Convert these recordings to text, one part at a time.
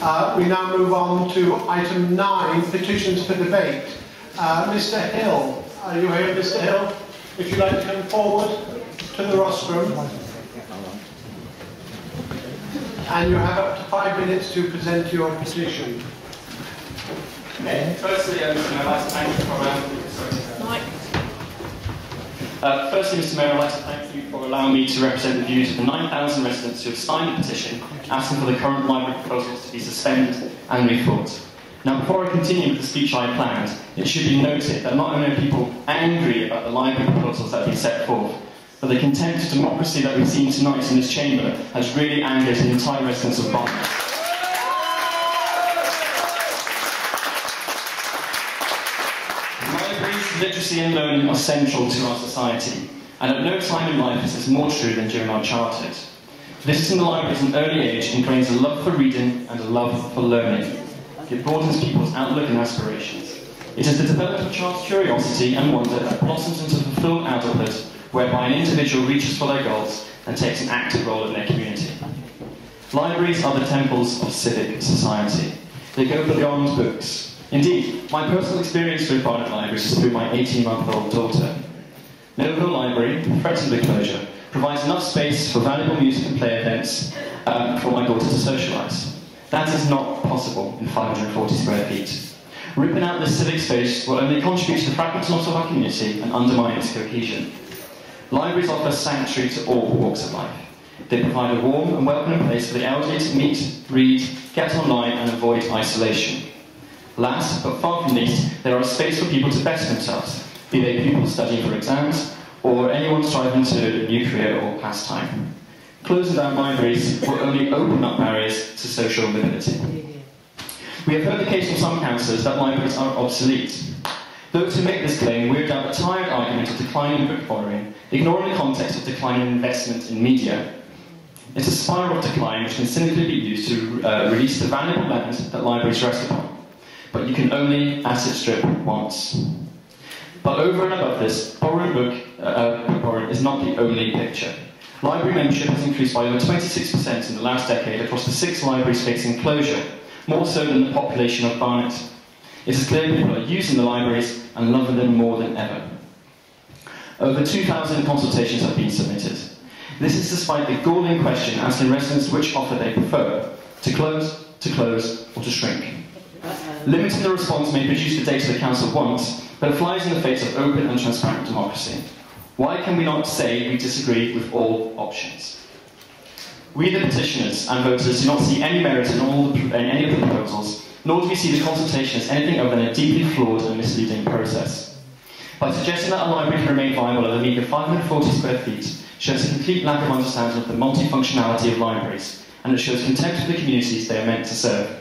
We now move on to item 9, petitions for debate. Mr. Hill, are you here, Mr. Hill? If you'd like to come forward to the rostrum. And you have up to 5 minutes to present your petition. Okay. Firstly, Mr. Mayor, I'd like to thank you for Firstly, Mr. Mayor, I'd like to thank you for allowing me to represent the views of the 9,000 residents who have signed the petition asking for the current library proposals to be suspended and rethought. Now, before I continue with the speech I planned, it should be noted that not only are people angry about the library proposals that have been set forth, but the contempt for democracy that we've seen tonight in this chamber has really angered the entire residents of Barnet. Libraries, literacy and learning are central to our society, and at no time in life is this more true than during our childhood. Visiting the library at an early age ingrains a love for reading and a love for learning. It broadens people's outlook and aspirations. It is the development of a child's curiosity and wonder that blossoms into fulfilled adulthood, whereby an individual reaches for their goals and takes an active role in their community. Libraries are the temples of civic society. They go beyond books. Indeed, my personal experience with Barnet libraries is through my 18-month-old daughter. Millville Library, threatened with closure, provides enough space for valuable music and play events for my daughter to socialise. That is not possible in 540 square feet. Ripping out this civic space will only contribute to the fragmentation of our community and undermine its cohesion. Libraries offer sanctuary to all walks of life. They provide a warm and welcoming place for the elderly to meet, read, get online and avoid isolation. Last, but far from least, there are a space for people to better themselves, be they pupils studying for exams, or anyone striving to a new career or pastime. Closing down libraries will only open up barriers to social mobility. We have heard the case from some councillors that libraries are obsolete. Those who make this claim weird out a tired argument of declining book borrowing, ignoring the context of declining investment in media. It's a spiral of decline which can cynically be used to release the valuable land that libraries rest upon. But you can only asset strip once. But over and above this, book borrowing is not the only picture. Library membership has increased by over 26% in the last decade across the 6 libraries facing closure, more so than the population of Barnet. It is clear people are using the libraries and loving them more than ever. Over 2,000 consultations have been submitted. This is despite the galling question asking residents which offer they prefer, to close, or to shrink. Limiting the response may produce the data the council wants, but it flies in the face of open and transparent democracy. Why can we not say we disagree with all options? We, the petitioners and voters, do not see any merit in any of the proposals, nor do we see the consultation as anything other than a deeply flawed and misleading process. By suggesting that a library can remain viable at a meagre 540 square feet shows a complete lack of understanding of the multifunctionality of libraries, and it shows contempt for the communities they are meant to serve.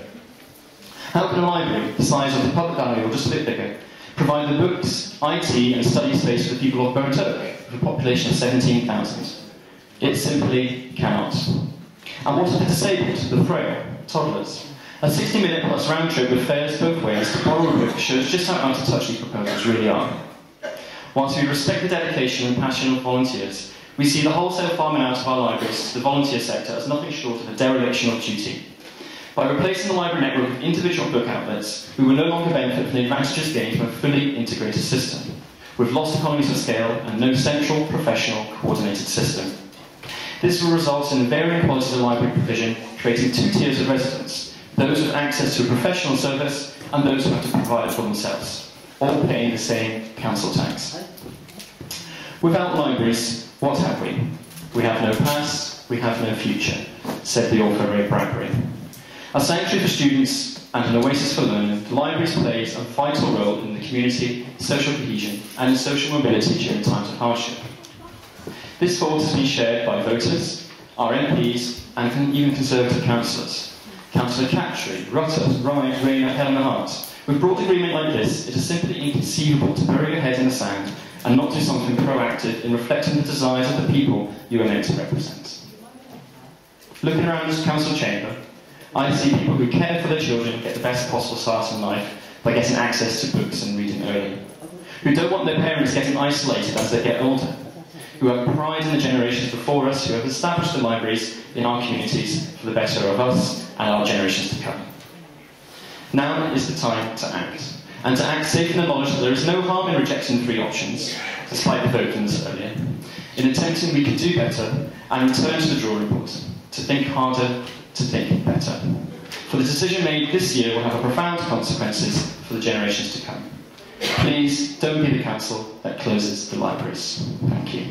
How can a library, the size of the public gallery or just a bit bigger, provide the books, IT and study space for the people of Barnet with a population of 17,000? It simply cannot. And what of the disabled, the frail, toddlers? A 60-minute plus round trip with fares both ways to borrow a book shows just how out of touch these proposals really are. Whilst we respect the dedication and passion of volunteers, we see the wholesale farming out of our libraries to the volunteer sector as nothing short of a dereliction of duty. By replacing the library network with individual book outlets, we will no longer benefit from the advantages gained from a fully integrated system, with lost economies of scale and no central, professional, coordinated system. This will result in varying quality of library provision, creating 2 tiers of residents, those with access to a professional service and those who have to provide it for themselves, all paying the same council tax. Without libraries, what have we? We have no past, we have no future, said the author Ray Bradbury. A sanctuary for students and an oasis for learning, the libraries plays a vital role in the community, social cohesion and in social mobility during times of hardship. This thought has been shared by voters, our MPs and even Conservative councillors. Councillor Captree, Rutter, Ryan, Rayner, Helena Hart. With broad agreement like this, it is simply inconceivable to bury your head in the sand and not do something proactive in reflecting the desires of the people you are meant to represent. Looking around this council chamber, I see people who care for their children get the best possible start in life by getting access to books and reading early, who don't want their parents getting isolated as they get older, who have pride in the generations before us, who have established the libraries in our communities for the better of us and our generations to come. Now is the time to act, and to act safe in the knowledge that there is no harm in rejecting 3 options, despite the vote on this earlier, in attempting we could do better, and return to the drawing board, to think harder, to think better. For the decision made this year will have profound consequences for the generations to come. Please don't be the council that closes the libraries. Thank you.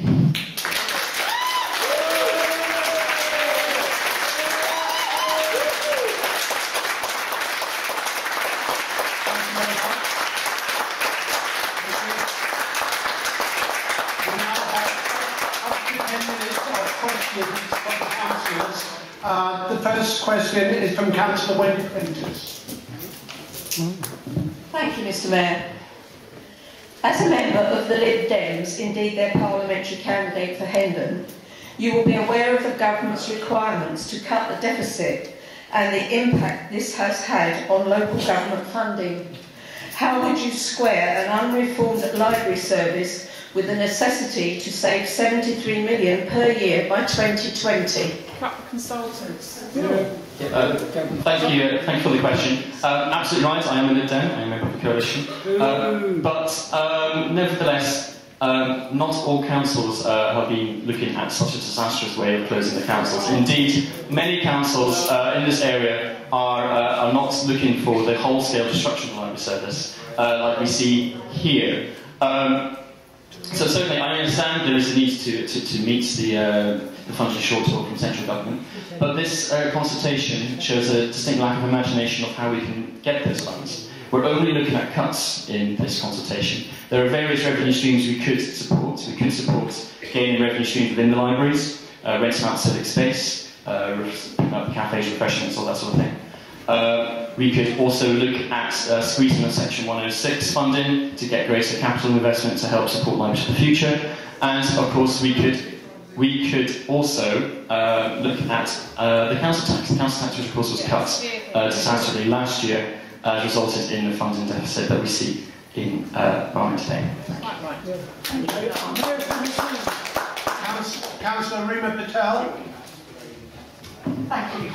The first question is from Councillor Wenters. Thank you, Mr. Mayor. As a member of the Lib Dems, indeed their parliamentary candidate for Hendon, you will be aware of the government's requirements to cut the deficit and the impact this has had on local government funding. How would you square an unreformed library service with the necessity to save £73 million per year by 2020? Cut the consultants. Thank you for the question. Absolutely right, I am a Lib Dem, I am a member of the coalition. But nevertheless, not all councils have been looking at such a disastrous way of closing the councils. Indeed, many councils in this area are not looking for the whole-scale destruction of the library service, like we see here. So certainly I understand there is a need to meet the funding shortfall from central government, but this consultation shows a distinct lack of imagination of how we can get those funds. We're only looking at cuts in this consultation. There are various revenue streams we could support. We could support gaining revenue streams within the libraries, renting out civic space, cafes, refreshments, all that sort of thing. We could also look at squeezing the Section 106 funding to get greater capital investment to help support libraries for the future. And of course we could also look at the council tax. The council tax, which of course was cut disastrously last year, resulted in the funding deficit that we see in Barnet today. Councillor Rima Patel. Thank you.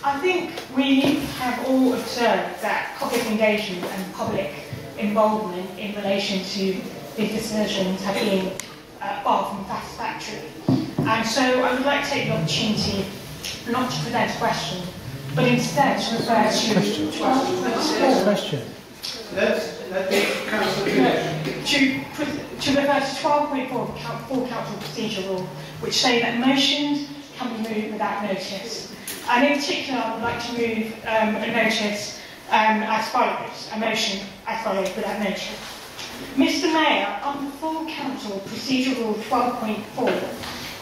I think we have all observed that public engagement and public involvement in relation to these decisions have been far from satisfactory. And so I would like to take the opportunity not to present a question, but instead to refer to 12.4 of the full council procedure rule, which say that motions can be moved without notice. And in particular, I would like to move a notice as follows, a motion as follows without notice. Mr. Mayor, under full council procedure rule 12.4,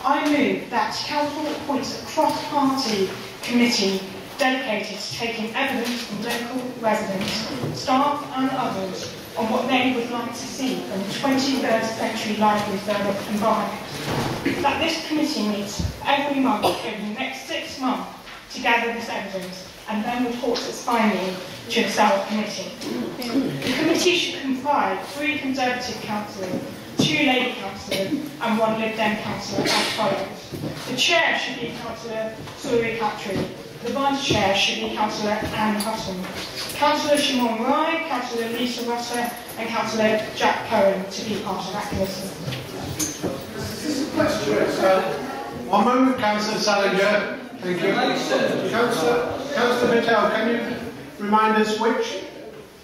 I move that council appoints a cross-party committee dedicated to taking evidence from local residents, staff and others on what they would like to see from the 21st century library service environment. That this committee meets every month over the next 6 months to gather this evidence and then reports its finding to the South Committee. The committee should comprise 3 Conservative councillors, 2 Labour councillors and 1 Lib Dem councillor as follows. The chair should be Councillor Suri Khatri. The vice chair should be Councillor Anne Hutton. Councillor Shimon Rai, Councillor Lisa Rutter and Councillor Jack Cohen to be part of that committee. One moment, Councillor Salinger. Thank you. Councillor Patel, can you remind us which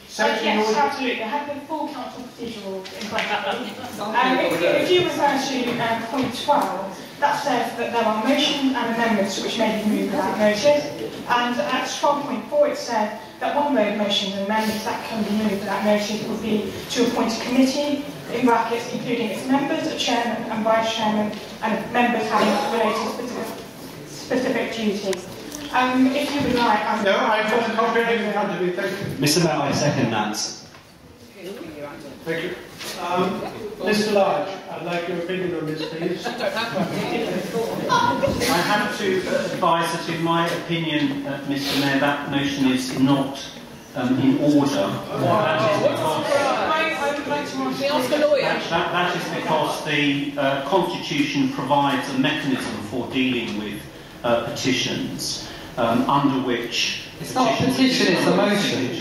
section? Yes, absolutely. I have the full council procedure rule in front of me. If you refer to point 12, that says that there are motions and amendments which may be moved without notice. And at 12.4 it said that one of those motions and amendments that can be moved without notice would be to appoint a committee, in brackets, including its members, a chairman and vice chairman, and members having related specific duties. If you would like... No, I've got a copy of it in front of me, thank you. Mr. Mayor, I second that. Thank you. Mr. Large, I'd like your opinion on this, please. I have to advise that in my opinion, Mr. Mayor, that motion is not in order. That is because ask a lawyer. That is because the Constitution provides a mechanism for dealing with petitions under which it's not a petition, it's a motion.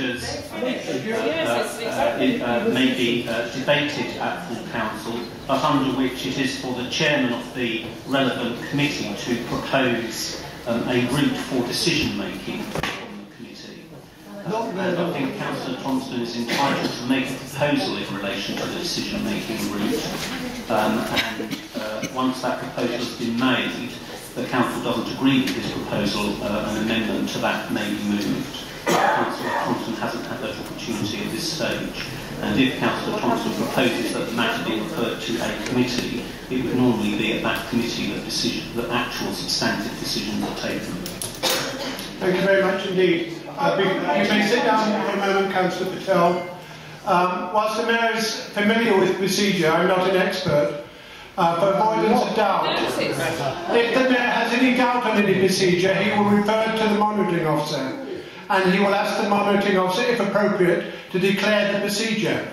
May be debated at full council, but under which it is for the chairman of the relevant committee to propose a route for decision making from the committee. And I think Councillor Thompson is entitled to make a proposal in relation to the decision making route, and once that proposal has been made, the council doesn't agree with his proposal, an amendment to that may be moved. Councillor Thompson hasn't had that opportunity at this stage, and if Councillor Thompson proposes that the matter be referred to a committee, it would normally be at that committee that actual substantive decisions are taken. Thank you very much indeed. You may sit down for a moment, Councillor Patel. Whilst the Mayor is familiar with procedure, I'm not an expert. For avoidance of doubt, if the Mayor has any doubt on any procedure, he will refer it to the monitoring officer, and he will ask the monitoring officer, if appropriate, to declare the procedure.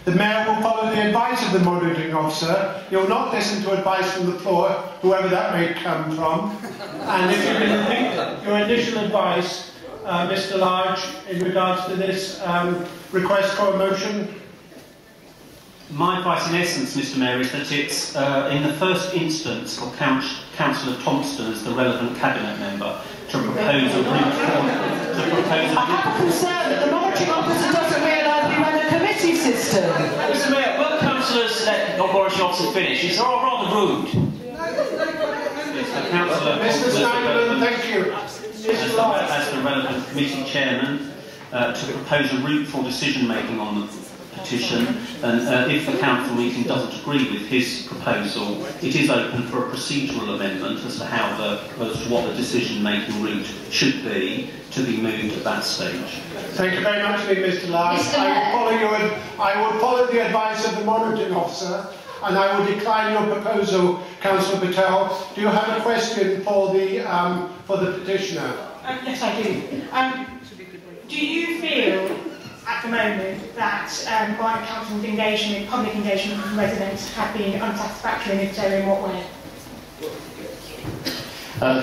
The Mayor will follow the advice of the monitoring officer. He will not listen to advice from the floor, whoever that may come from. And if you can repeat your initial advice, Mr. Large, in regards to this request for a motion. My advice in essence, Mr Mayor, is that it's in the first instance for Councillor Thompson as the relevant cabinet member to propose a route for... I have a concern that the monitoring officer doesn't realise we run a committee system. Mr Mayor, will councillors let Boris Johnson finish? It's rather rude. Mr Steinman, thank you. As the relevant committee chairman, to propose a route for decision making on the petition, and if the council meeting doesn't agree with his proposal, it is open for a procedural amendment as to what the decision making route should be to be moved at that stage. Thank you very much, Mr. Large. I will follow the advice of the monitoring officer, and I will decline your proposal, Councillor Patel. Do you have a question for the petitioner? Yes, I do. Do you feel at the moment that Barnet Council's engagement, public engagement with residents have been unsatisfactory, and if so, in what way?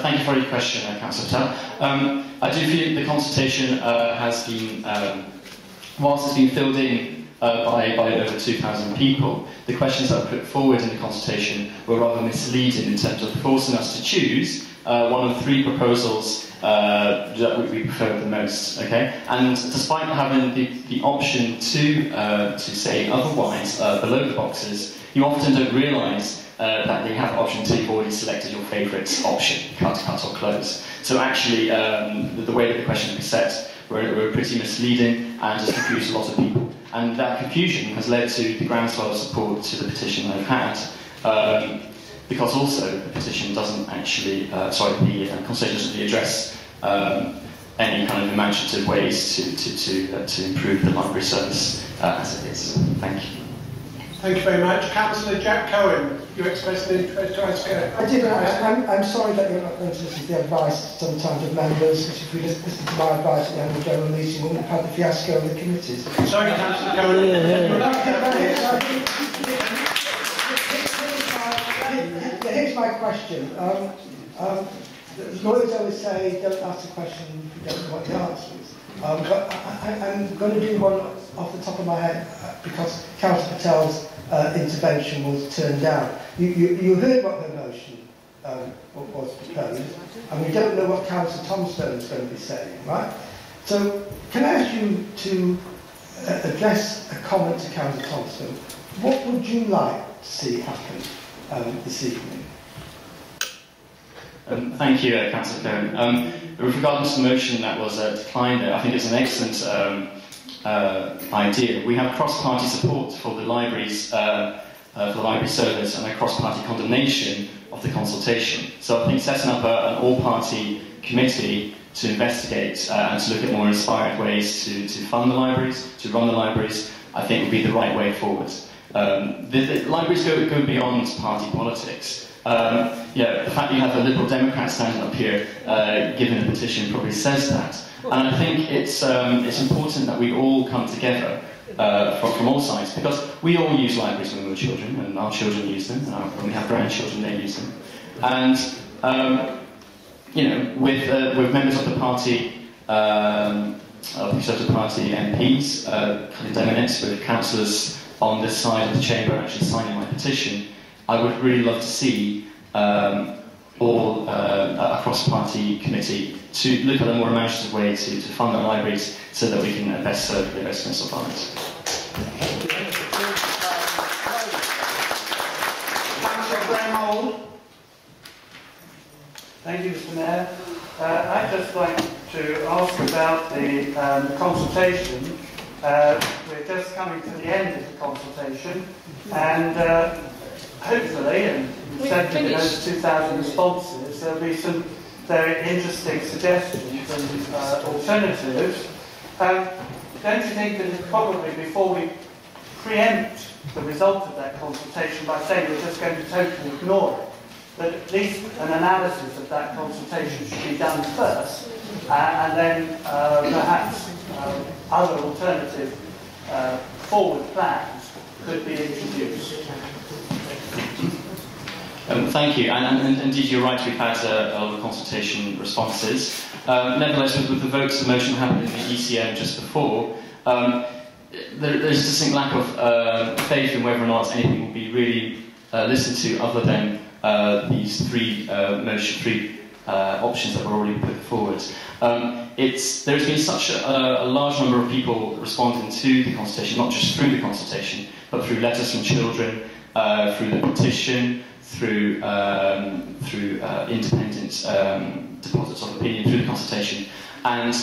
Thank you for your question, Councillor Patel. I do feel the consultation has been, whilst it's been filled in by over 2,000 people, the questions that were put forward in the consultation were rather misleading in terms of forcing us to choose one of 3 proposals that we prefer the most, okay? And despite having the option to say otherwise below the boxes, you often don't realise that you have option 2, you've already selected your favourite option, cut or close. So actually, the way that the questions were set were pretty misleading and just confused a lot of people. And that confusion has led to the groundswell of support to the petition I've had. Because also the petition doesn't actually, the consultation doesn't really address any kind of imaginative ways to improve the library service as it is. Thank you. Thank you very much. Councillor Jack Cohen, you expressed an interest to ask her. I did. I'm sorry that you're not going to listen to the advice sometimes of members, because if we just listened to my advice at the annual general meeting, we wouldn't have had the fiasco of the committees. Sorry, Councillor Cohen. Here's my question. Lawyers always say, don't ask a question if you don't know what the answer is. But I'm going to do one off the top of my head because Councillor Patel's intervention was turned down. You heard what her motion was proposed, and we don't know what Councillor Thompson is going to be saying, right? So, can I ask you to address a comment to Councillor Thompson? What would you like to see happen this evening? Thank you, Councillor Cohen. With regard to the motion that was declined there, I think it's an excellent idea. We have cross-party support for the libraries, for the library service, and a cross-party condemnation of the consultation. So I think setting up an all-party committee to investigate and to look at more inspired ways to fund the libraries, to run the libraries, I think would be the right way forward. The libraries go beyond party politics. The fact that you have a Liberal Democrat standing up here, given the petition, probably says that. And I think it's important that we all come together from all sides, because we all use libraries when we were children, and our children use them, and when we have grandchildren, they use them. And with members of the party, of the Conservative Party MPs, candidates, with councillors on this side of the chamber actually signing my petition, I would really love to see all across the party committee to look at a more imaginative way to fund our libraries so that we can best serve the residents of Barnet. Thank you, Mr. Mayor. I'd just like to ask about the consultation. We're just coming to the end of the consultation, and hopefully, and we've said that over 2,000 responses, there'll be some very interesting suggestions and alternatives. Don't you think that it's probably, before we preempt the result of that consultation by saying we're just going to totally ignore it, that at least an analysis of that consultation should be done first, and then perhaps other alternative forward plans could be introduced. Thank you, and indeed you're right, we've had a lot of consultation responses. Nevertheless, with the votes, the motion happened in the ECM just before, there's a distinct lack of faith in whether or not anything will be really listened to other than these three options that were already put forward. There's been such a large number of people responding to the consultation, not just through the consultation, but through letters from children, through the petition, through independent deposits of opinion through the consultation, and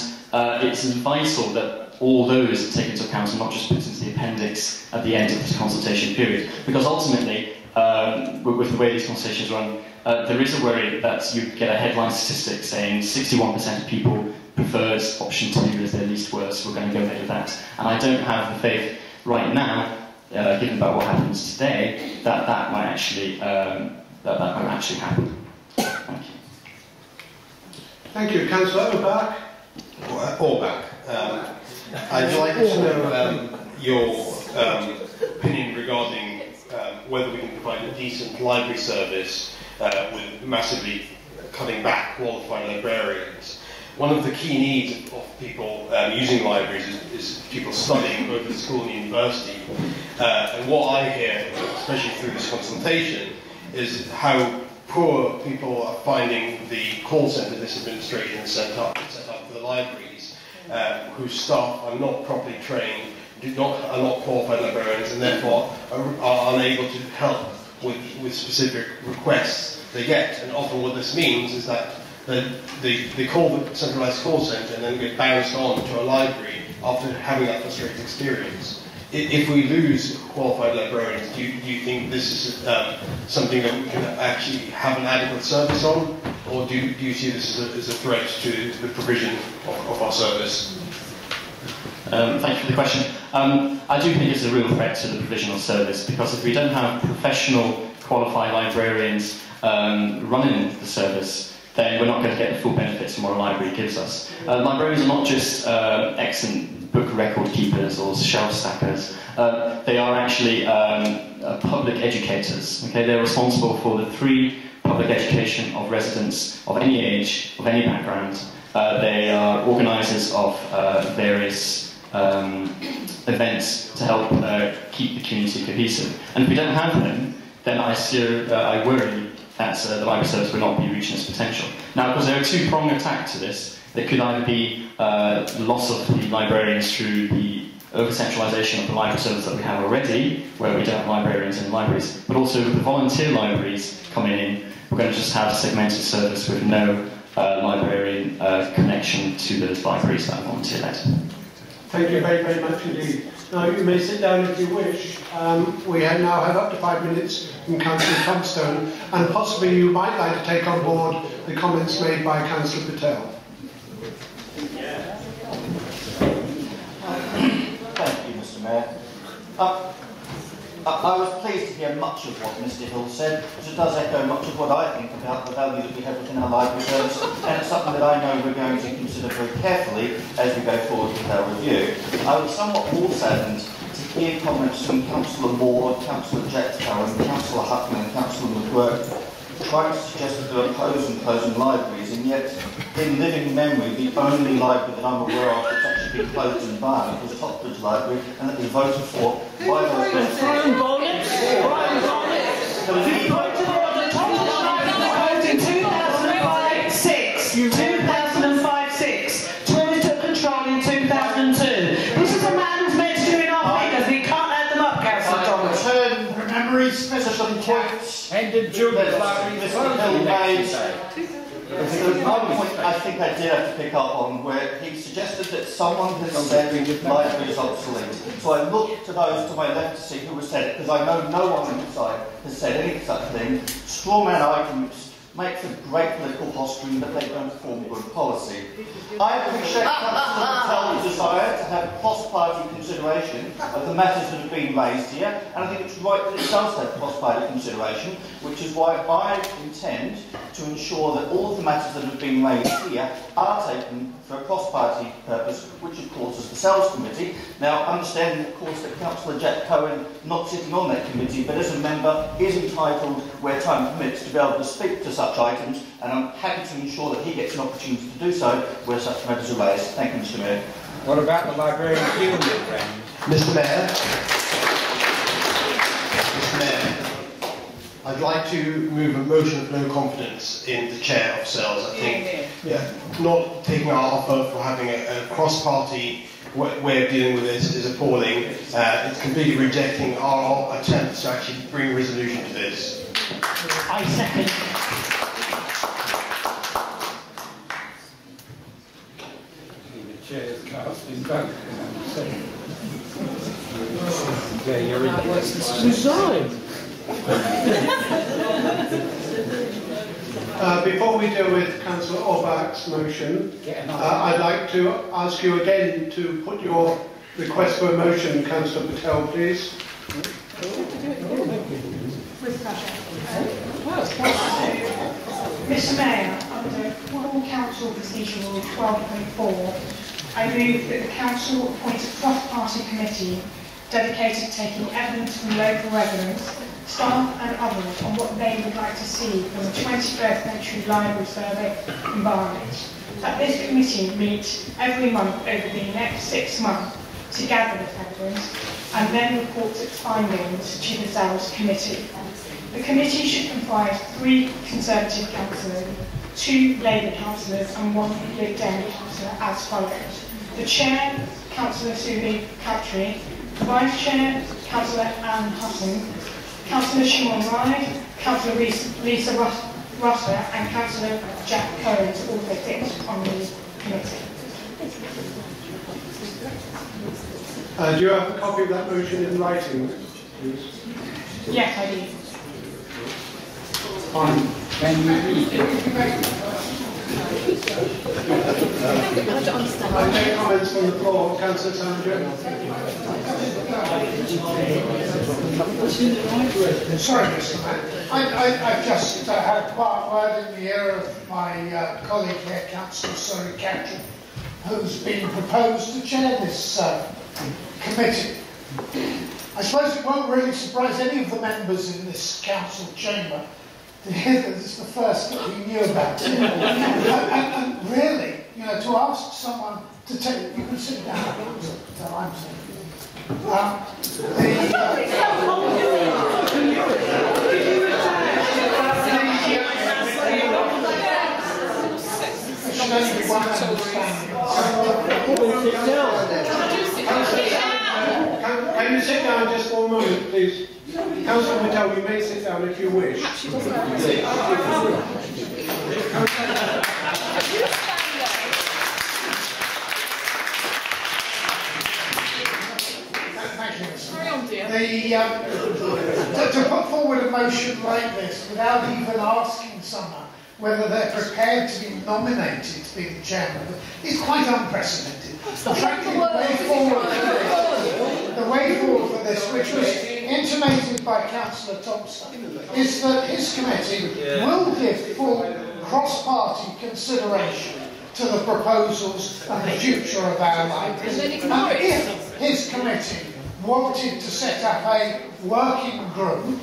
it's vital that all those are taken into account and not just put into the appendix at the end of this consultation period, because ultimately, with the way these consultations run, there is a worry that you get a headline statistic saying 61% of people preferred option 2 as their least worst, we're going to go ahead with that. And I don't have the faith right now, given about what happens today, that might actually happen. Thank you. Thank you. Councillor Orbach. I'd like to know your opinion regarding whether we can provide a decent library service with massively cutting back qualified librarians. One of the key needs of people using libraries is people studying both at school and university. And what I hear, especially through this consultation, is how poor people are finding the call centre this administration has set up for the libraries, whose staff are not properly trained, are not qualified librarians, and therefore are unable to help with specific requests they get. And often what this means is that they call the centralised call centre and then get bounced on to a library after having that frustrating experience. If we lose qualified librarians, do you think this is something that we can actually have an adequate service on, or do you see this as a threat to the provision of our service? Thank you for the question. I do think it's a real threat to the provision of service, because if we don't have professional, qualified librarians running the service, then we're not going to get the full benefits from what a library gives us. Librarians are not just excellent book record keepers or shelf stackers. They are actually public educators. Okay? They're responsible for the free public education of residents of any age, of any background. They are organisers of various events to help keep the community cohesive. And if we don't have them, then I worry that the library service will not be reaching its potential. Now, because there are two-pronged attack to this. There could either be loss of the librarians through the over-centralisation of the library service that we have already, where we don't have librarians in libraries, but also with the volunteer libraries coming in, we're going to just have a segmented service with no librarian connection to those libraries that are volunteer-led. Thank you very, very much indeed. Now, you may sit down if you wish. We now have up to 5 minutes from Councillor Thompson, and possibly you might like to take on board the comments made by Councillor Patel. Thank you, Mr. Mayor. I was pleased to hear much of what Mr. Hill said, because it does echo much of what I think about the value that we have within our library service, and it's something that I know we're going to consider very carefully as we go forward with our review. I was somewhat more saddened hear comments from Councillor Moore, Councillor Jetco and Councillor Hutton and Councillor McGuirk trying to suggest that there are pros and closing libraries, and yet in living memory the only library that I'm aware of that's actually been closed in Barnet was Topbridge Library, and that was voted for by those Brian Barnet. Brian Barnet. You voted for the Topbridge Library in 2005-6. 2005-6. Tories took control in 2002. This is a man who's meant to do enough figures, and he can't add them up, Councillor Thomas. Remember his special points. Ended Julie Library. Mr. Hill made. There was one point I think I did have to pick up on where he suggested that someone has said the library is obsolete. So I looked to those to my left to see who has said it, because I know no one on the side has said any such thing. Strawman arguments make for great political posturing, but they don't form good policy. I appreciate Councillor Patel's desire to have cross-party consideration of the matters that have been raised here, and I think it's right that it does have cross-party consideration, which is why I intend to ensure that all of the matters that have been raised here are taken for a cross-party purpose, which of course is the Sales Committee. Now, understanding of course that Councillor Jack Cohen, not sitting on that committee, but as a member, is entitled, where time permits, to be able to speak to such items, and I'm happy to ensure that he gets an opportunity to do so where such matters are raised. Thank you, Mr. Mayor. What about the librarian union, friend? Mr. Mayor. Mr. Mayor. I'd like to move a motion of no confidence in the chair of Sales. I think not taking our offer for having a cross-party way of dealing with this is appalling. It's completely rejecting our attempts to actually bring resolution to this. I second. The chair is cast in vote. Yeah, you're in. Resign. Before we deal with Councillor Orbach's motion, I'd like to ask you again to put your request for a motion, Councillor Patel, please. Mr. Mayor, under Full Council Procedure Rule 12.4, I move that the Council appoint a cross-party committee dedicated to taking evidence from local residents, staff and others on what they would like to see from the 21st Century Library Survey in Barnet. That this committee meet every month over the next 6 months to gather this evidence and then report its findings to the Sales Committee. The committee should comprise 3 Conservative councillors, 2 Labour councillors and 1 Lib Dem councillor as follows. The Chair, Councillor Subi Khatri, Vice Chair, Councillor Anne Hutton, Councillor Shimon Ride, Councillor Lisa Rosser and Councillor Jack Cohen to also sit on the committee. Do you have a copy of that motion in writing, please? Yes, I do. Fine. Can you read it? Any comments from the floor? Councillor Sandra? Sorry, Mr. Mayor. I've just had quite a word in the ear of my colleague here, Councillor Surrey Catron, who's been proposed to chair this committee. I suppose it won't really surprise any of the members in this council chamber to hear that it's the first that we knew about it. And really, you know, to ask someone to take, you can sit down, until I'm saying. Can you sit down just for a moment, please? Councillor Patel, you may sit down if you wish. To put forward a motion like this without even asking someone whether they're prepared to be nominated to be the chairman is quite unprecedented. Frankly, the way forward for this, which was intimated by Councillor Thompson, is that his committee will give full cross-party consideration to the proposals and the future of our library. And if his committee wanted to set up a working group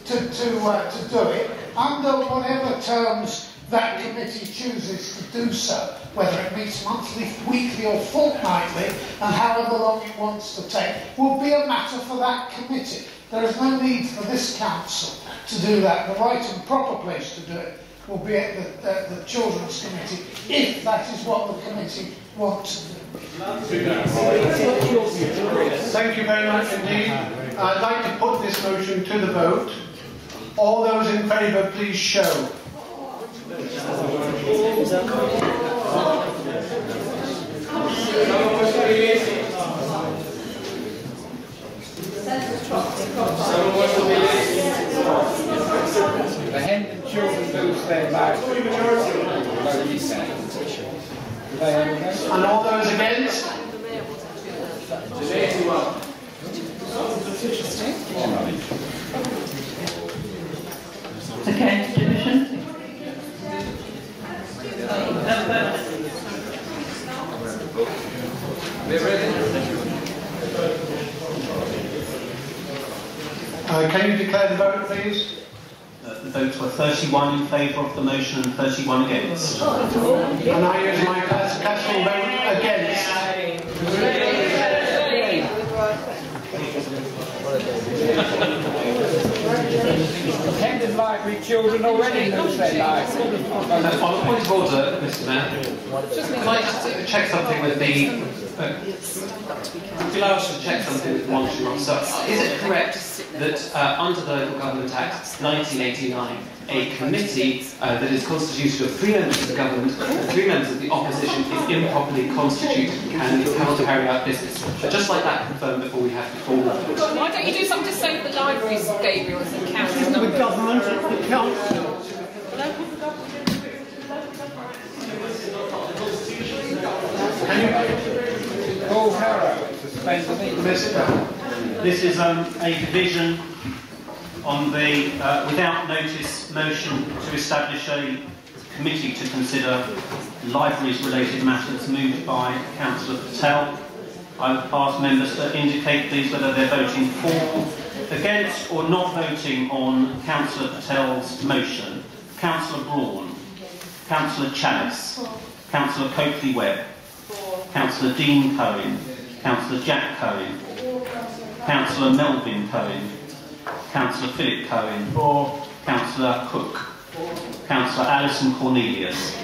to do it under whatever terms that committee chooses to do so, whether it meets monthly, weekly or fortnightly, and however long it wants to take, will be a matter for that committee. There is no need for this council to do that. The right and proper place to do it will be at the Children's Committee, if that is what the committee wants to do. Thank you very much indeed. I'd like to put this motion to the vote. All those in favour, please show. The Hendon children lose their lives. And all those against? Against division? Can you declare the vote, please? The votes were 31 in favour of the motion and 31 against. And I use my casting vote against. Hendon Library children already lose their lives. On a point of order, Mr. Mayor, can I just check something with the... Would you allow us to check something with the monitoring officer? Is it correct that under the Local Government Act 1989, a committee that is constituted of 3 members of the government and 3 members of the opposition is improperly constituted and cannot carry out business? Just like that confirmed before we have to call them. Why don't you do something to save the libraries, Gabriel, as a council? The government, the council. Paul Harrow, suspend the meeting. This is a division on the without notice motion to establish a committee to consider libraries-related matters moved by Councillor Patel. I would ask members to indicate please whether they're voting for, against or not voting on Councillor Patel's motion. Councillor Braun, Councillor Chalice, Councillor Coakley-Webb, Councillor Dean Cohen, Councillor Jack Cohen, Councillor Melvin Cohen, Councillor Philip Cohen, Councillor Cook, Councillor Alison Cornelius,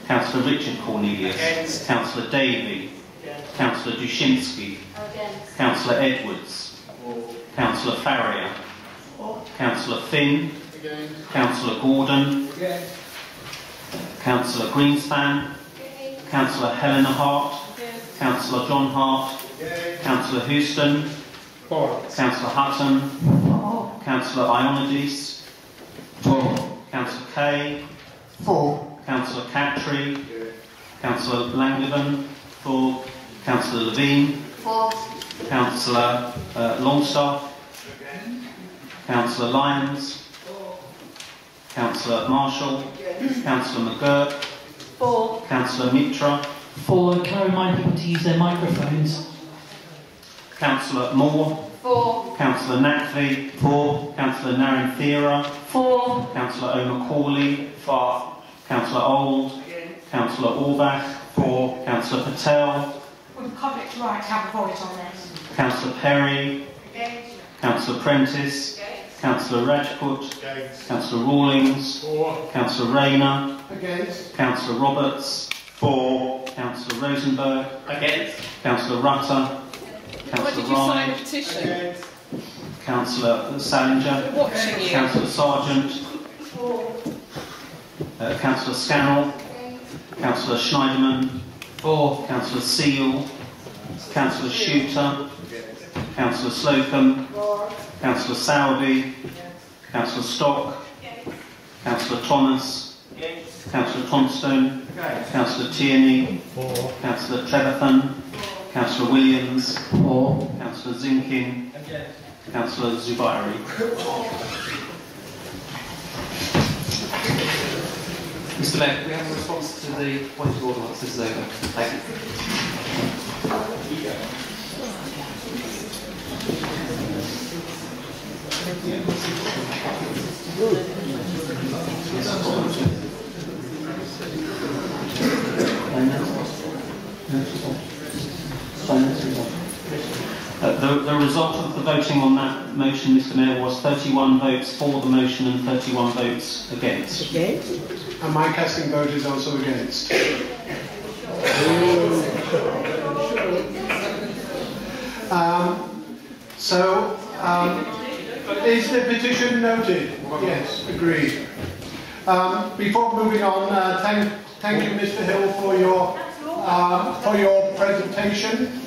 Councillor Richard Cornelius, Councillor Davey, Councillor Dushinsky, Councillor Edwards, Councillor Farrier, Councillor Finn, Councillor Gordon, Councillor Greenspan, Councillor Helena Hart, Councillor John Hart, Councillor Houston, Councillor Hutton, Councillor Ionides, Councillor Kay, Councillor Cattry, Councillor Langdon, Councillor Levine, Councillor Longstaff, Councillor Lyons, Councillor Marshall, Councillor McGurk, Councillor Mitra. Can I remind people to use their microphones? Councillor Moore. Councillor Nathley. Councillor Naranthira. Councillor O'Macaulay. Councillor Old. Councillor Orbach. Councillor Patel. Would the public's right to have a voice on this? Councillor Perry. Councillor Prentice. Councillor Rajput. Councillor Rawlings. Councillor Rayner. Councillor Roberts. Councillor Rosenberg. Against. Councillor Rutter. Why did you sign a petition? Councillor Salinger. We're watching you. Councillor Sargent. Councillor Scannell. Councillor Schneiderman. Councillor Seal. Councillor Shooter. Councillor Slocum. Councillor Sowerby. Councillor Stock. Councillor Thomas. Councillor Thompstone. Councillor Tierney. Councillor Trevethan. Councillor Williams. Councillor Zinkin. Councillor Zubairi. Mr. Mayor, we have a response to the point of order once this is over. Thank you. The result of the voting on that motion, Mr. Mayor, was 31 votes for the motion and 31 votes against. And my casting vote is also against. Is the petition noted? Yes, agreed. Before moving on, thank you, Mr. Hill, for your presentation.